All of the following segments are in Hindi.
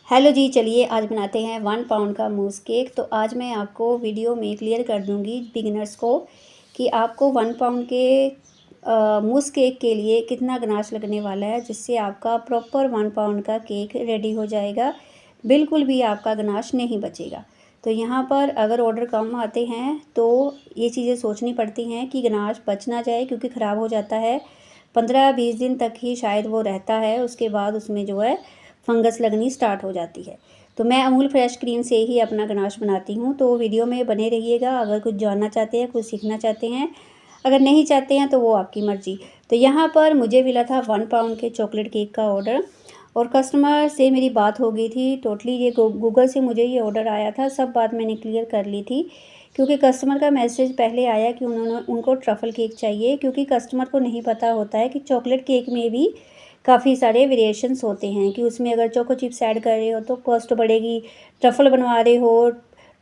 हेलो जी, चलिए आज बनाते हैं 1 पाउंड का मूस केक। तो आज मैं आपको वीडियो में क्लियर कर दूंगी बिगिनर्स को कि आपको 1 पाउंड के मूस केक के लिए कितना गनाश लगने वाला है, जिससे आपका प्रॉपर 1 पाउंड का केक रेडी हो जाएगा। बिल्कुल भी आपका गनाश नहीं बचेगा। तो यहाँ पर अगर ऑर्डर कम आते हैं तो ये चीज़ें सोचनी पड़ती हैं कि गनाश बच ना जाए, क्योंकि ख़राब हो जाता है। 15-20 दिन तक ही शायद वो रहता है, उसके बाद उसमें जो है फंगस लगनी स्टार्ट हो जाती है। तो मैं अमूल फ्रेश क्रीम से ही अपना गनाश बनाती हूँ। तो वीडियो में बने रहिएगा अगर कुछ जानना चाहते हैं, कुछ सीखना चाहते हैं। अगर नहीं चाहते हैं तो वो आपकी मर्ज़ी। तो यहाँ पर मुझे मिला था 1 पाउंड के चॉकलेट केक का ऑर्डर, और कस्टमर से मेरी बात हो गई थी टोटली। ये गूगल से मुझे ये ऑर्डर आया था, सब बात मैंने क्लियर कर ली थी। क्योंकि कस्टमर का मैसेज पहले आया कि उनको ट्रफ़ल केक चाहिए, क्योंकि कस्टमर को नहीं पता होता है कि चॉकलेट केक में भी काफ़ी सारे वेरिएशंस होते हैं, कि उसमें अगर चोको चिप्स ऐड कर रहे हो तो कॉस्ट बढ़ेगी, ट्रफ़ल बनवा रहे हो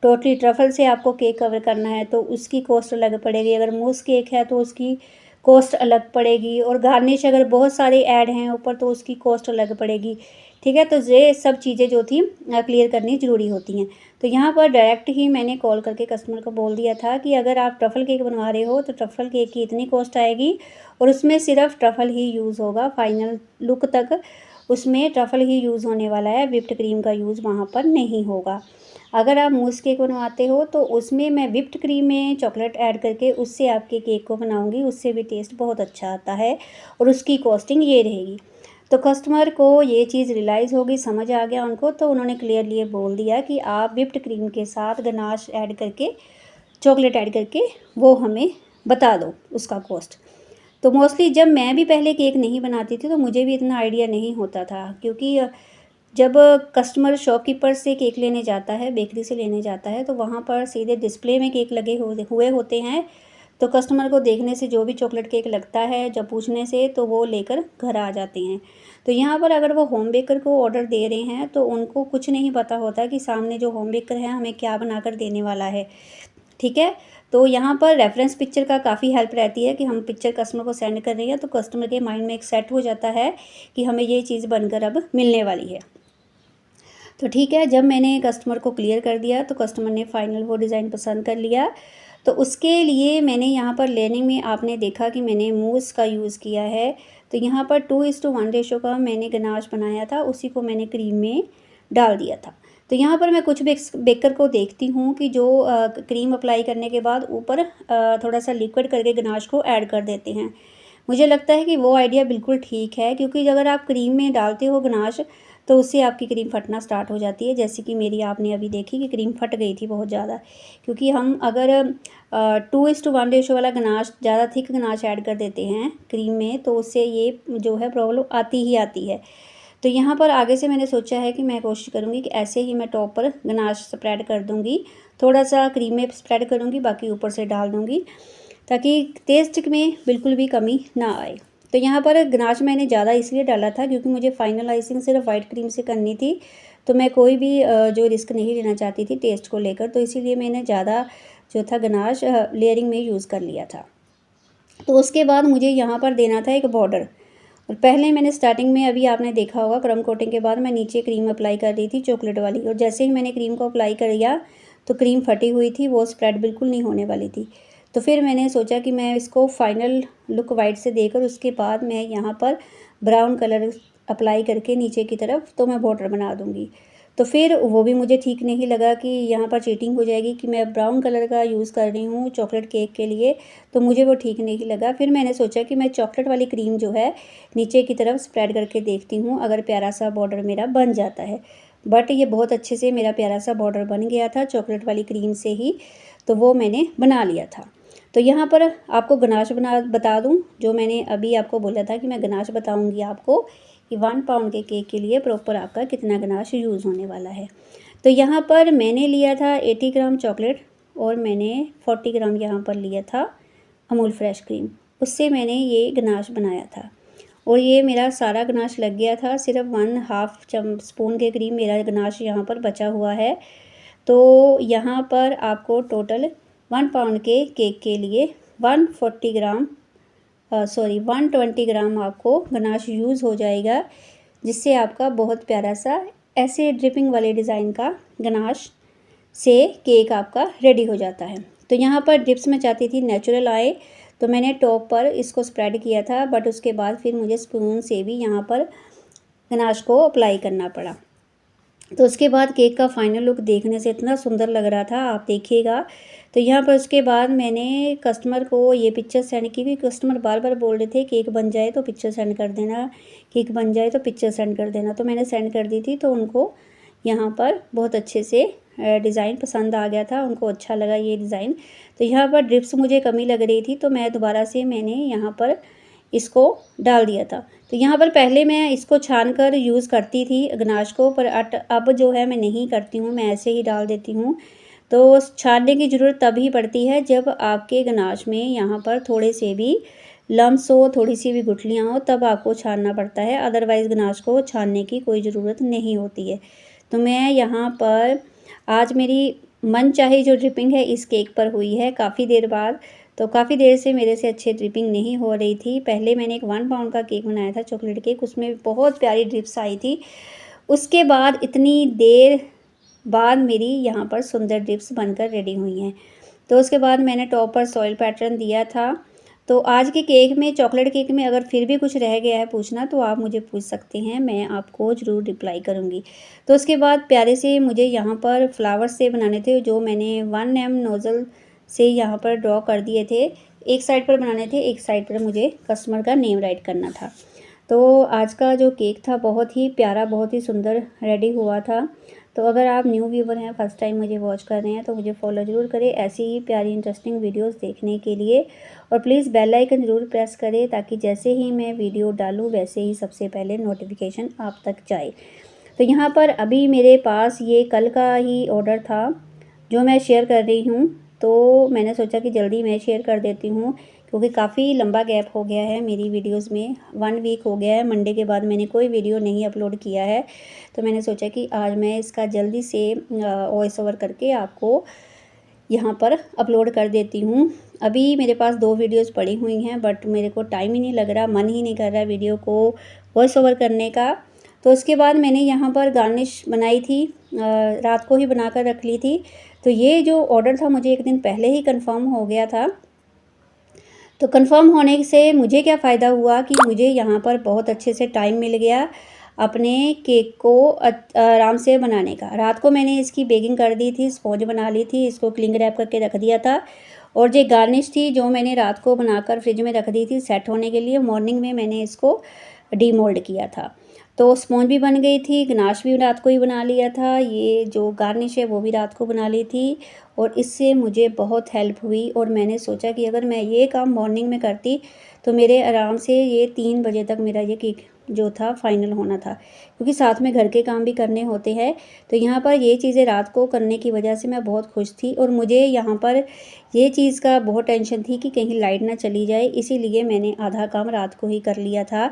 टोटली ट्रफ़ल से आपको केक कवर करना है तो उसकी कॉस्ट अलग पड़ेगी, अगर मूस केक है तो उसकी कॉस्ट अलग पड़ेगी, और गार्निश अगर बहुत सारे ऐड हैं ऊपर तो उसकी कॉस्ट अलग पड़ेगी। ठीक है, तो ये सब चीज़ें जो थी क्लियर करनी ज़रूरी होती हैं। तो यहाँ पर डायरेक्ट ही मैंने कॉल करके कस्टमर को बोल दिया था कि अगर आप ट्रफ़ल केक बनवा रहे हो तो ट्रफ़ल केक की इतनी कॉस्ट आएगी, और उसमें सिर्फ ट्रफ़ल ही यूज़ होगा फाइनल लुक तक। उसमें ट्रफ़ल ही यूज़ होने वाला है, व्हिप्ड क्रीम का यूज़ वहाँ पर नहीं होगा। अगर आप मूस केक बनवाते हो तो उसमें मैं व्हिप्ड क्रीम में चॉकलेट ऐड करके उससे आपके केक को बनाऊंगी, उससे भी टेस्ट बहुत अच्छा आता है, और उसकी कॉस्टिंग ये रहेगी। तो कस्टमर को ये चीज़ रियलाइज़ होगी, समझ आ गया उनको, तो उन्होंने क्लियरली बोल दिया कि आप व्हिप्ड क्रीम के साथ गनाश ऐड करके, चॉकलेट ऐड करके वो हमें बता दो उसका कॉस्ट। तो मोस्टली जब मैं भी पहले केक नहीं बनाती थी तो मुझे भी इतना आइडिया नहीं होता था, क्योंकि जब कस्टमर शॉपकीपर से केक लेने जाता है, बेकरी से लेने जाता है, तो वहाँ पर सीधे डिस्प्ले में केक लगे हुए होते हैं। तो कस्टमर को देखने से जो भी चॉकलेट केक लगता है, जब पूछने से, तो वो लेकर घर आ जाते हैं। तो यहाँ पर अगर वो होम बेकर को ऑर्डर दे रहे हैं तो उनको कुछ नहीं पता होता कि सामने जो होम बेकर है हमें क्या बनाकर देने वाला है। ठीक है, तो यहाँ पर रेफरेंस पिक्चर का काफ़ी हेल्प रहती है कि हम पिक्चर कस्टमर को सेंड कर रहे हैं, तो कस्टमर के माइंड में एक सेट हो जाता है कि हमें ये चीज़ बनकर अब मिलने वाली है। तो ठीक है, जब मैंने कस्टमर को क्लियर कर दिया तो कस्टमर ने फाइनल वो डिज़ाइन पसंद कर लिया। तो उसके लिए मैंने यहाँ पर लेयरिंग में आपने देखा कि मैंने मूस का यूज़ किया है। तो यहाँ पर 2:1 रेशो का मैंने गनाश बनाया था, उसी को मैंने क्रीम में डाल दिया था। तो यहाँ पर मैं कुछ बेकर को देखती हूँ कि जो क्रीम अप्लाई करने के बाद ऊपर थोड़ा सा लिक्विड करके गनाश को ऐड कर देते हैं। मुझे लगता है कि वो आइडिया बिल्कुल ठीक है, क्योंकि अगर आप क्रीम में डालते हो गनाश तो उससे आपकी क्रीम फटना स्टार्ट हो जाती है, जैसे कि मेरी आपने अभी देखी कि क्रीम फट गई थी बहुत ज़्यादा। क्योंकि हम अगर 2:1 रेशो वाला गनाश, ज़्यादा थिक गनाश ऐड कर देते हैं क्रीम में, तो उससे ये जो है प्रॉब्लम आती ही आती है। तो यहाँ पर आगे से मैंने सोचा है कि मैं कोशिश करूँगी कि ऐसे ही मैं टॉप पर गनाश स्प्रेड कर दूँगी, थोड़ा सा क्रीम में स्प्रेड करूँगी, बाकी ऊपर से डाल दूँगी, ताकि टेस्ट में बिल्कुल भी कमी ना आए। तो यहाँ पर गनाश मैंने ज़्यादा इसलिए डाला था क्योंकि मुझे फाइनल आइसिंग सिर्फ वाइट क्रीम से करनी थी। तो मैं कोई भी जो रिस्क नहीं लेना चाहती थी टेस्ट को लेकर, तो इसीलिए मैंने ज़्यादा जो था गनाश लेयरिंग में यूज़ कर लिया था। तो उसके बाद मुझे यहाँ पर देना था एक बॉर्डर, और पहले मैंने स्टार्टिंग में अभी आपने देखा होगा क्रम कोटिंग के बाद मैं नीचे क्रीम अप्लाई कर रही थी चॉकलेट वाली, और जैसे ही मैंने क्रीम को अप्लाई कर दिया तो क्रीम फटी हुई थी, वो स्प्रेड बिल्कुल नहीं होने वाली थी। तो फिर मैंने सोचा कि मैं इसको फाइनल लुक वाइट से देकर उसके बाद मैं यहाँ पर ब्राउन कलर अप्लाई करके नीचे की तरफ तो मैं बॉर्डर बना दूँगी। तो फिर वो भी मुझे ठीक नहीं लगा कि यहाँ पर चीटिंग हो जाएगी कि मैं ब्राउन कलर का यूज़ कर रही हूँ चॉकलेट केक के लिए, तो मुझे वो ठीक नहीं लगा। फिर मैंने सोचा कि मैं चॉकलेट वाली क्रीम जो है नीचे की तरफ स्प्रेड करके देखती हूँ अगर प्यारा सा बॉर्डर मेरा बन जाता है। बट ये बहुत अच्छे से मेरा प्यारा सा बॉर्डर बन गया था चॉकलेट वाली क्रीम से ही, तो वो मैंने बना लिया था। तो यहाँ पर आपको गनाश बता दूँ, जो मैंने अभी आपको बोला था कि मैं गनाश बताऊँगी आपको कि 1 पाउंड के केक के लिए प्रॉपर आपका कितना गनाश यूज़ होने वाला है। तो यहाँ पर मैंने लिया था 80 ग्राम चॉकलेट, और मैंने 40 ग्राम यहाँ पर लिया था अमूल फ्रेश क्रीम, उससे मैंने ये गनाश बनाया था। और ये मेरा सारा गनाश लग गया था, सिर्फ 1/2 स्पून के करीब मेरा गनाश यहाँ पर बचा हुआ है। तो यहाँ पर आपको टोटल 1 पाउंड के केक के लिए 120 ग्राम आपको गनाश यूज़ हो जाएगा, जिससे आपका बहुत प्यारा सा ऐसे ड्रिपिंग वाले डिज़ाइन का गनाश से केक आपका रेडी हो जाता है। तो यहाँ पर ड्रिप्स मैं चाहती थी नेचुरल आए, तो मैंने टॉप पर इसको स्प्रेड किया था, बट उसके बाद फिर मुझे स्पून से भी यहाँ पर गनाश को अप्लाई करना पड़ा। तो उसके बाद केक का फाइनल लुक देखने से इतना सुंदर लग रहा था, आप देखिएगा। तो यहाँ पर उसके बाद मैंने कस्टमर को ये पिक्चर सेंड की, भी कस्टमर बार बार बोल रहे थे केक बन जाए तो पिक्चर सेंड कर देना, केक बन जाए तो पिक्चर सेंड कर देना। तो मैंने सेंड कर दी थी, तो उनको यहाँ पर बहुत अच्छे से डिज़ाइन पसंद आ गया था, उनको अच्छा लगा ये डिज़ाइन। तो यहाँ पर ड्रिप्स मुझे कमी लग रही थी, तो मैं दोबारा से मैंने यहाँ पर इसको डाल दिया था। तो यहाँ पर पहले मैं इसको छान कर यूज़ करती थी गनाश को, पर अब जो है मैं नहीं करती हूँ, मैं ऐसे ही डाल देती हूँ। तो छानने की ज़रूरत तभी पड़ती है जब आपके गनाश में यहाँ पर थोड़े से भी लम्स हो, थोड़ी सी भी गुठलियाँ हो, तब आपको छानना पड़ता है, अदरवाइज़ गनाश को छानने की कोई ज़रूरत नहीं होती है। तो मैं यहाँ पर आज मेरी मनचाही जो ड्रिपिंग है इस केक पर हुई है काफ़ी देर बाद। तो काफ़ी देर से मेरे से अच्छे ड्रिपिंग नहीं हो रही थी। पहले मैंने एक 1 पाउंड का केक बनाया था, चॉकलेट केक, उसमें बहुत प्यारी ड्रिप्स आई थी। उसके बाद इतनी देर बाद मेरी यहाँ पर सुंदर ड्रिप्स बनकर रेडी हुई हैं। तो उसके बाद मैंने टॉप पर सॉइल पैटर्न दिया था। तो आज के केक में, चॉकलेट केक में अगर फिर भी कुछ रह गया है पूछना, तो आप मुझे पूछ सकते हैं, मैं आपको ज़रूर रिप्लाई करूँगी। तो उसके बाद प्यारे से मुझे यहाँ पर फ्लावर्स से बनाने थे, जो मैंने 1 एम नोज़ल से यहाँ पर ड्रॉ कर दिए थे। एक साइड पर बनाने थे, एक साइड पर मुझे कस्टमर का नेम राइट करना था। तो आज का जो केक था बहुत ही प्यारा, बहुत ही सुंदर रेडी हुआ था। तो अगर आप न्यू व्यूवर हैं, फर्स्ट टाइम मुझे वॉच कर रहे हैं, तो मुझे फॉलो ज़रूर करें ऐसी ही प्यारी इंटरेस्टिंग वीडियोस देखने के लिए। और प्लीज़ बेल आइकन ज़रूर प्रेस करें, ताकि जैसे ही मैं वीडियो डालूँ वैसे ही सबसे पहले नोटिफिकेशन आप तक जाए। तो यहाँ पर अभी मेरे पास ये कल का ही ऑर्डर था जो मैं शेयर कर रही हूँ, तो मैंने सोचा कि जल्दी मैं शेयर कर देती हूँ, क्योंकि काफ़ी लंबा गैप हो गया है मेरी वीडियोस में। 1 वीक हो गया है, मंडे के बाद मैंने कोई वीडियो नहीं अपलोड किया है। तो मैंने सोचा कि आज मैं इसका जल्दी से वॉइस ओवर करके आपको यहाँ पर अपलोड कर देती हूँ। अभी मेरे पास 2 वीडियोस पड़ी हुई हैं, बट मेरे को टाइम ही नहीं लग रहा, मन ही नहीं कर रहा वीडियो को वॉइस ओवर करने का। तो उसके बाद मैंने यहाँ पर गार्निश बनाई थी, रात को ही बना कर रख ली थी। तो ये जो ऑर्डर था मुझे 1 दिन पहले ही कंफर्म हो गया था। तो कंफर्म होने से मुझे क्या फ़ायदा हुआ कि मुझे यहाँ पर बहुत अच्छे से टाइम मिल गया अपने केक को आराम से बनाने का। रात को मैंने इसकी बेकिंग कर दी थी, स्पॉन्ज बना ली थी, इसको क्लिंग रैप करके रख दिया था। और जो गार्निश थी जो मैंने रात को बनाकर फ्रिज में रख दी थी सेट होने के लिए, मॉर्निंग में मैंने इसको डीमोल्ड किया था। तो स्पॉन्ज भी बन गई थी, गनाश भी रात को ही बना लिया था, ये जो गार्निश है वो भी रात को बना ली थी। और इससे मुझे बहुत हेल्प हुई, और मैंने सोचा कि अगर मैं ये काम मॉर्निंग में करती तो मेरे आराम से ये 3 बजे तक मेरा ये केक जो था फाइनल होना था, क्योंकि साथ में घर के काम भी करने होते हैं। तो यहाँ पर ये चीज़ें रात को करने की वजह से मैं बहुत खुश थी, और मुझे यहाँ पर ये चीज़ का बहुत टेंशन थी कि कहीं लाइट ना चली जाए, इसीलिए मैंने आधा काम रात को ही कर लिया था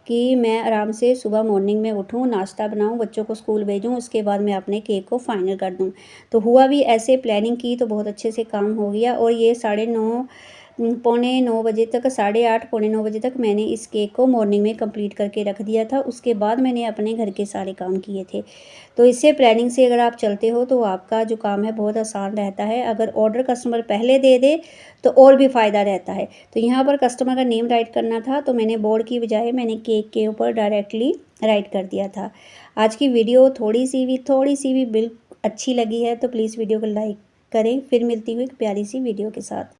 कि मैं आराम से सुबह मॉर्निंग में उठूँ, नाश्ता बनाऊँ, बच्चों को स्कूल भेजूँ, उसके बाद मैं अपने केक को फाइनल कर दूँ। तो हुआ भी ऐसे, प्लानिंग की तो बहुत अच्छे से काम हो गया। और ये 9:30 पौने 9 बजे तक, 8:30 पौने 9 बजे तक मैंने इस केक को मॉर्निंग में कंप्लीट करके रख दिया था। उसके बाद मैंने अपने घर के सारे काम किए थे। तो इससे प्लानिंग से अगर आप चलते हो तो आपका जो काम है बहुत आसान रहता है। अगर ऑर्डर कस्टमर पहले दे दे तो और भी फ़ायदा रहता है। तो यहाँ पर कस्टमर का नेम राइट करना था, तो मैंने बोर्ड की बजाय मैंने केक के ऊपर डायरेक्टली राइट कर दिया था। आज की वीडियो थोड़ी सी भी अच्छी लगी है तो प्लीज़ वीडियो को लाइक करें। फिर मिलती हूँ एक प्यारी सी वीडियो के साथ।